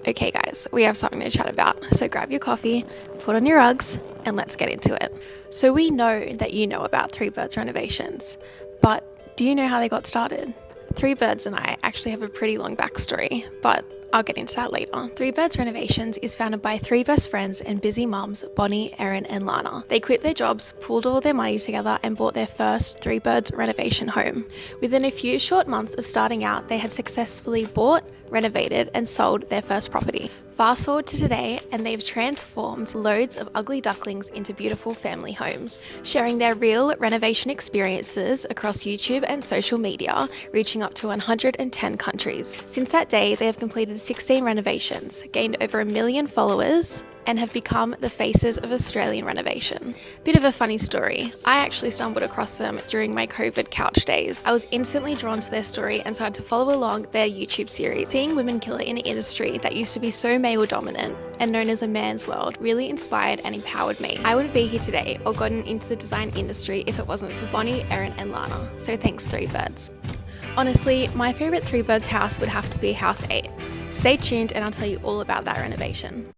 Okay guys, we have something to chat about, so grab your coffee, put on your Uggs, and let's get into it. So we know that you know about Three Birds Renovations, but do you know how they got started? Three Birds and I actually have a pretty long backstory, but I'll get into that later. Three Birds Renovations is founded by three best friends and busy mums, Bonnie, Erin, and Lana. They quit their jobs, pooled all their money together, and bought their first Three Birds renovation home. Within a few short months of starting out, they had successfully bought, renovated, and sold their first property. Fast forward to today, and they've transformed loads of ugly ducklings into beautiful family homes, sharing their real renovation experiences across YouTube and social media, reaching up to 110 countries. Since that day, they have completed 16 renovations, gained over 1 million followers, and have become the faces of Australian renovation. Bit of a funny story. I actually stumbled across them during my COVID couch days. I was instantly drawn to their story and started to follow along their YouTube series. Seeing women kill it in an industry that used to be so male dominant and known as a man's world really inspired and empowered me. I wouldn't be here today or gotten into the design industry if it wasn't for Bonnie, Erin, and Lana. So thanks, Three Birds. Honestly, my favorite Three Birds house would have to be House 8. Stay tuned and I'll tell you all about that renovation.